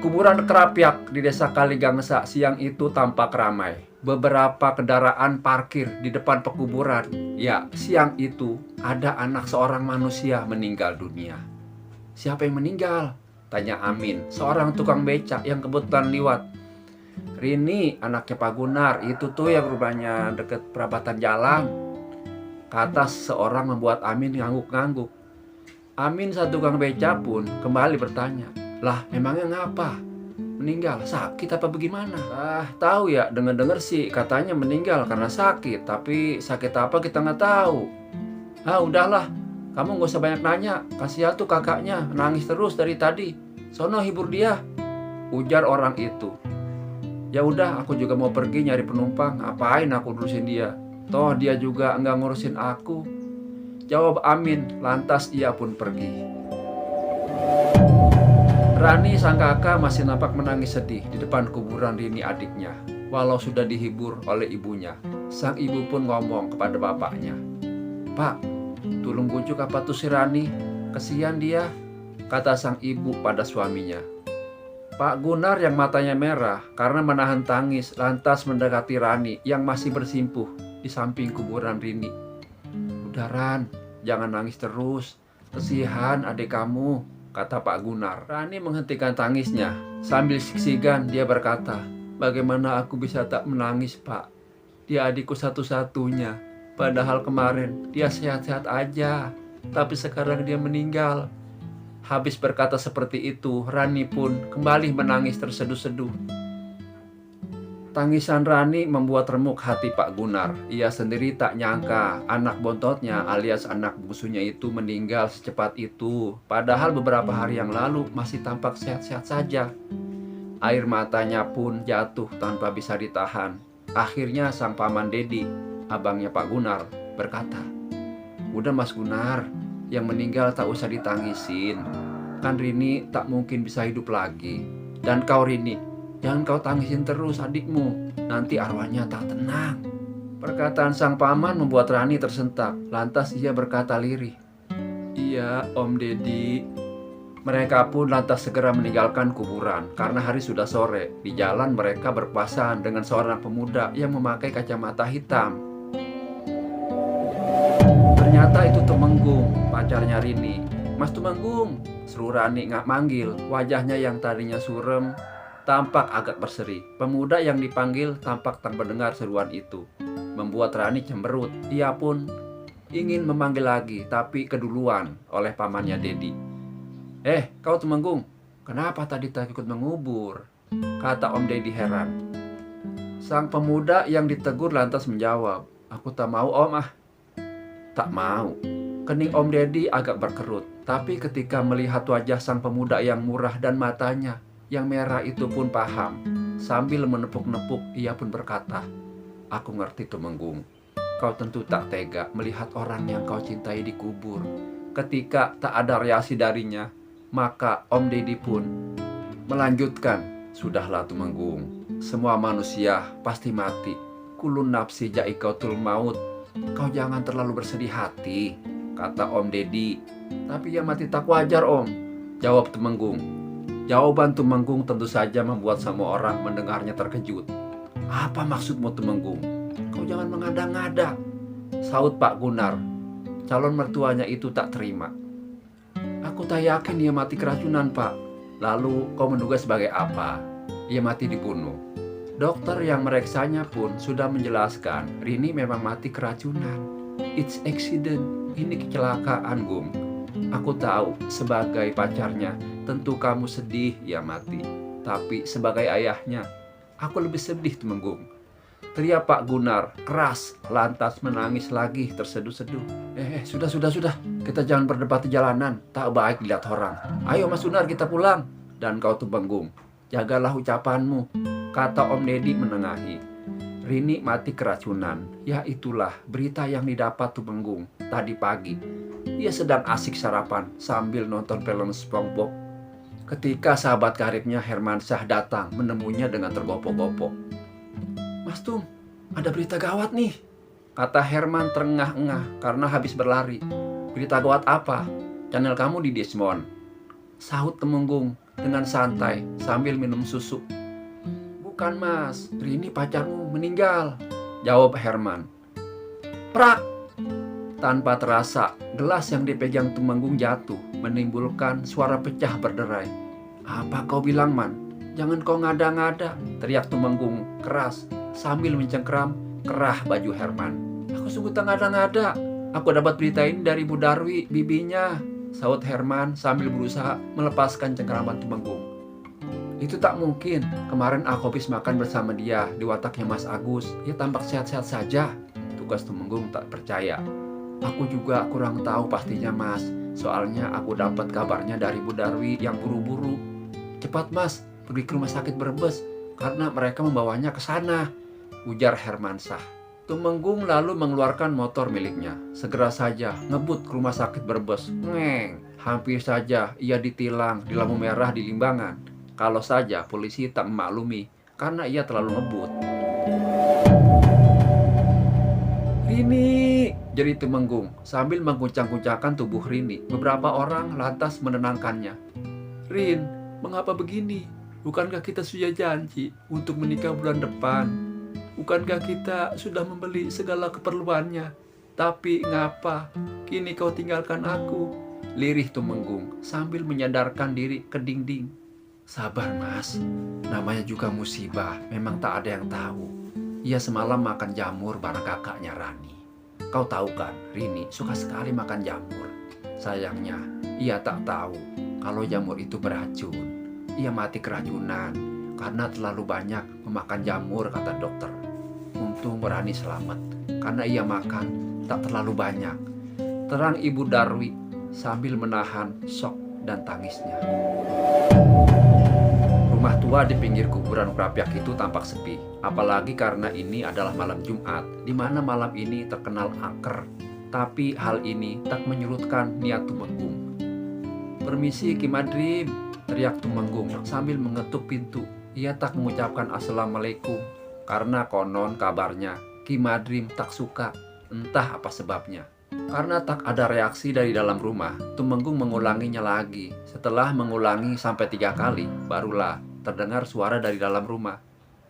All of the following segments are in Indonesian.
Kuburan kerapiak di desa Kaligangsa siang itu tampak ramai. Beberapa kendaraan parkir di depan pekuburan. Ya, siang itu ada anak seorang manusia meninggal dunia. Siapa yang meninggal? Tanya Amin, seorang tukang becak yang kebetulan lewat. Rini, anaknya Pak Gunar, itu tuh yang rumahnya deket perabatan jalan. Kata seorang membuat Amin ngangguk-ngangguk. Amin, satu tukang becak pun kembali bertanya, lah emangnya ngapa? Meninggal, sakit apa bagaimana? Tahu ya, dengar-dengar sih katanya meninggal karena sakit, tapi sakit apa kita nggak tahu. Udahlah, kamu nggak usah banyak nanya. Kasihan tuh kakaknya, nangis terus dari tadi. Sono hibur dia, ujar orang itu. Ya udah, aku juga mau pergi nyari penumpang. Ngapain aku ngurusin dia? Toh dia juga nggak ngurusin aku. Jawab Amin, lantas ia pun pergi. Rani sang kakak masih nampak menangis sedih di depan kuburan Rini adiknya. Walau sudah dihibur oleh ibunya, sang ibu pun ngomong kepada bapaknya, "Pak, tolong bujuk apa tuh si Rani? Kesian dia," kata sang ibu pada suaminya. Pak Gunar yang matanya merah karena menahan tangis lantas mendekati Rani yang masih bersimpuh di samping kuburan Rini. "Udah Ran, jangan nangis terus. Kesihan adik kamu," kata Pak Gunar. Rani menghentikan tangisnya. Sambil siksikan dia berkata, "Bagaimana aku bisa tak menangis, Pak? Dia adikku satu-satunya. Padahal kemarin dia sehat-sehat aja. Tapi sekarang dia meninggal." Habis berkata seperti itu, Rani pun kembali menangis terseduh-seduh. Tangisan Rani membuat remuk hati Pak Gunar. Ia sendiri tak nyangka anak bontotnya alias anak bungsunya itu meninggal secepat itu. Padahal beberapa hari yang lalu masih tampak sehat-sehat saja. Air matanya pun jatuh tanpa bisa ditahan. Akhirnya sang paman Dedi, abangnya Pak Gunar, berkata, "Udah Mas Gunar, yang meninggal tak usah ditangisin. Kan Rini tak mungkin bisa hidup lagi. Dan kau Rini, jangan kau tangisin terus adikmu, nanti arwahnya tak tenang." Perkataan sang paman membuat Rani tersentak. Lantas ia berkata lirih, "Iya Om Dedi." Mereka pun lantas segera meninggalkan kuburan karena hari sudah sore. Di jalan mereka berpapasan dengan seorang pemuda yang memakai kacamata hitam. Ternyata itu Tumenggung, pacarnya Rini. "Mas Tumenggung," seru Rani nggak manggil. Wajahnya yang tadinya surem tampak agak berseri. Pemuda yang dipanggil tampak tak mendengar seruan itu. Membuat Rani cemberut. Ia pun ingin memanggil lagi, tapi keduluan oleh pamannya Dedi. Kau Tumenggung, kenapa tadi tak ikut mengubur?" kata Om Dedi heran. Sang pemuda yang ditegur lantas menjawab, "Aku tak mau Om ah." Tak mau. Kening Om Dedi agak berkerut. Tapi ketika melihat wajah sang pemuda yang murah dan matanya yang merah itu pun paham. Sambil menepuk-nepuk ia pun berkata, "Aku ngerti Tumenggung. Kau tentu tak tega melihat orang yang kau cintai dikubur." Ketika tak ada reaksi darinya, maka Om Dedi pun melanjutkan, "Sudahlah Tumenggung. Semua manusia pasti mati. Kulun nafsi ja'ikatul maut. Kau jangan terlalu bersedih hati," kata Om Dedi. "Tapi ya mati tak wajar Om," jawab Tumenggung. Jawaban Tumenggung tentu saja membuat semua orang mendengarnya terkejut. "Apa maksudmu Tumenggung? Kau jangan mengada-ngada," saut Pak Gunar. Calon mertuanya itu tak terima. "Aku tak yakin ia mati keracunan Pak." "Lalu kau menduga sebagai apa? Ia mati dibunuh." Dokter yang mereksanya pun sudah menjelaskan, Rini memang mati keracunan. "It's accident. Ini kecelakaan, Gung. Aku tahu sebagai pacarnya tentu kamu sedih ia mati. Tapi sebagai ayahnya, aku lebih sedih Tumenggung," teriak Pak Gunar keras lantas menangis lagi terseduh-seduh. Sudah. Kita jangan berdebat di jalanan. Tak baik dilihat orang. Ayo Mas Gunar kita pulang." "Dan kau Tumenggung, jagalah ucapanmu," kata Om Dedi menengahi. "Rini mati keracunan. Ya itulah berita yang didapat Tumenggung tadi pagi. Ia sedang asik sarapan sambil nonton film SpongeBob. Ketika sahabat karibnya Hermansyah datang menemuinya dengan tergopoh-gopoh. "Mas Tum, ada berita gawat nih," kata Herman terengah-engah karena habis berlari. "Berita gawat apa? Channel kamu di Desmond," sahut Tumenggung. dengan santai sambil minum susu. "Bukan mas, Rini pacarmu meninggal," jawab Herman. Prak! Tanpa terasa, gelas yang dipegang Tumenggung jatuh, menimbulkan suara pecah berderai. "Apa kau bilang, Man? Jangan kau ngada-ngada," teriak Tumenggung keras sambil mencengkeram kerah baju Herman. "Aku sungguh tak ngada-ngada. Aku dapat berita ini dari Bu Darwi, bibinya," saut Herman sambil berusaha melepaskan cengkeraman Tumenggung. "Itu tak mungkin. Kemarin aku habis makan bersama dia di wataknya Mas Agus. Ia tampak sehat-sehat saja," tugas Tumenggung tak percaya. "Aku juga kurang tahu pastinya mas. Soalnya aku dapat kabarnya dari Bu Darwi yang buru-buru. Cepat mas, pergi ke rumah sakit Brebes karena mereka membawanya ke sana," ujar Hermansah. Tumenggung lalu mengeluarkan motor miliknya. Segera saja ngebut ke rumah sakit Brebes. Ngeng, hampir saja ia ditilang di lampu merah di Limbangan. Kalau saja polisi tak memaklumi karena ia terlalu ngebut. "Rini!" jerit Tumenggung sambil mengguncang-guncangkan tubuh Rini. Beberapa orang lantas menenangkannya. "Rin, mengapa begini? Bukankah kita sudah janji untuk menikah bulan depan? Bukankah kita sudah membeli segala keperluannya? Tapi ngapa kini kau tinggalkan aku?" lirih Tumenggung sambil menyandarkan diri ke dinding. "Sabar mas, namanya juga musibah, memang tak ada yang tahu. Ia semalam makan jamur bareng kakaknya Rani. Kau tahu kan, Rini suka sekali makan jamur. Sayangnya, ia tak tahu kalau jamur itu beracun. Ia mati keracunan karena terlalu banyak memakan jamur," kata dokter. "Untung Rani selamat karena ia makan tak terlalu banyak," terang Ibu Darwi sambil menahan syok dan tangisnya. Rumah tua di pinggir kuburan Krapyak itu tampak sepi, apalagi karena ini adalah malam Jumat, di mana malam ini terkenal angker. Tapi hal ini tak menyurutkan niat Tumenggung. "Permisi Ki Madrim," teriak Tumenggung sambil mengetuk pintu. Ia tak mengucapkan assalamualaikum karena konon kabarnya Ki Madrim tak suka, entah apa sebabnya. Karena tak ada reaksi dari dalam rumah, Tumenggung mengulanginya lagi. Setelah mengulangi sampai 3 kali, barulah terdengar suara dari dalam rumah.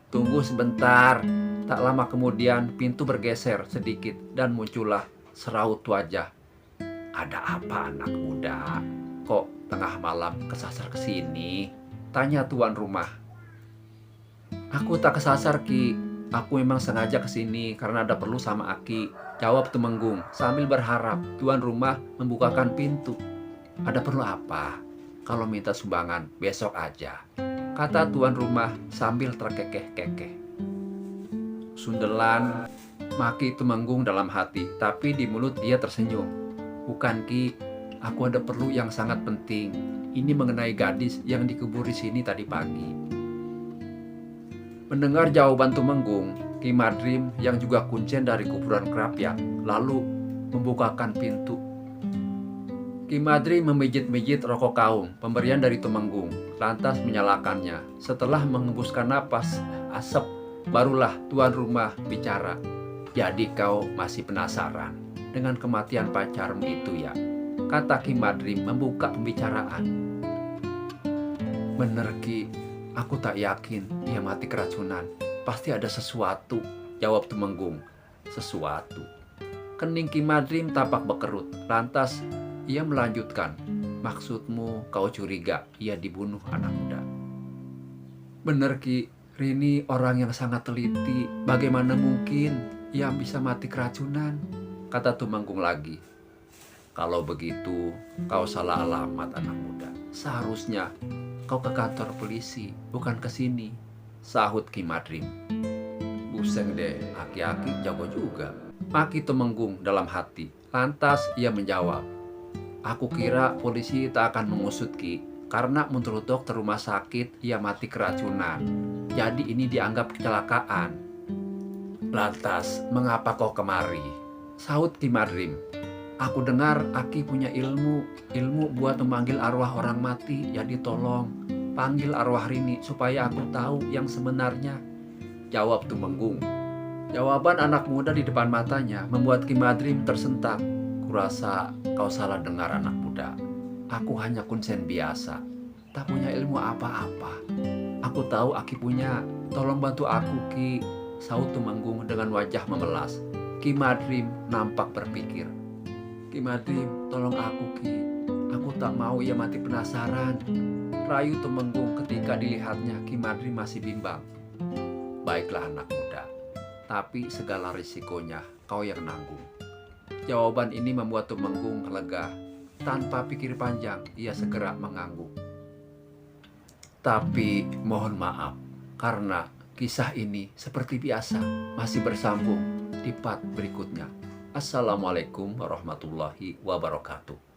"Tunggu sebentar." Tak lama kemudian pintu bergeser sedikit dan muncullah seraut wajah. "Ada apa anak muda? Kok tengah malam kesasar ke sini?" tanya tuan rumah. "Aku tak kesasar Ki. Aku memang sengaja ke sini karena ada perlu sama Aki," jawab Tumenggung sambil berharap tuan rumah membukakan pintu. "Ada perlu apa? Kalau minta sumbangan besok aja," kata tuan rumah sambil terkekeh-kekeh. "Sundelan," maki Tumenggung dalam hati, tapi di mulut ia tersenyum. "Bukan Ki, aku ada perlu yang sangat penting. Ini mengenai gadis yang dikubur di sini tadi pagi." Mendengar jawaban Tumenggung, Ki Madrim yang juga kuncen dari kuburan Krapyak lalu membukakan pintu. Ki Madrim memijit-mijit rokok kaung pemberian dari Tumenggung, lantas menyalakannya. Setelah mengembuskan napas asap, barulah tuan rumah bicara. "Jadi kau masih penasaran dengan kematian pacarmu itu ya?" kata Ki Madrim membuka pembicaraan. "Bener Ki, aku tak yakin dia mati keracunan. Pasti ada sesuatu," jawab Tumenggung. "Sesuatu?" Kening Ki Madrim tampak berkerut. Lantas ia melanjutkan, "Maksudmu kau curiga ia dibunuh anak muda?" "Bener Ki, Rini orang yang sangat teliti. Bagaimana mungkin ia bisa mati keracunan?" kata Tumenggung lagi. "Kalau begitu kau salah alamat anak muda. Seharusnya kau ke kantor polisi, bukan ke sini," sahut Ki Madrim. "Buseng deh, aki-aki jago juga," maki Tumenggung dalam hati. Lantas ia menjawab, "Aku kira polisi tak akan mengusut Ki, karena menurut dokter rumah sakit ia mati keracunan. Jadi ini dianggap kecelakaan." "Lantas mengapa kau kemari?" sahut Ki Madrim. "Aku dengar Aki punya ilmu buat memanggil arwah orang mati. Jadi tolong panggil arwah Rini supaya aku tahu yang sebenarnya," jawab Tumenggung. Jawaban anak muda di depan matanya membuat Ki Madrim tersentak. "Kurasa kau salah dengar anak muda. Aku hanya kunsen biasa. tak punya ilmu apa-apa. Aku tahu Aki punya. Tolong bantu aku, Ki, saut Tumenggung dengan wajah memelas. Ki Madrim nampak berpikir. Ki Madrim, tolong aku, Ki. Aku tak mau ia mati penasaran. Rayu Tumenggung ketika dilihatnya Ki Madrim masih bimbang. Baiklah anak muda, tapi segala risikonya kau yang nanggung. Jawaban ini membuat Tumenggung lega. Tanpa pikir panjang, ia segera mengangguk. Tapi mohon maaf, karena kisah ini seperti biasa masih bersambung di part berikutnya. Assalamualaikum warahmatullahi wabarakatuh.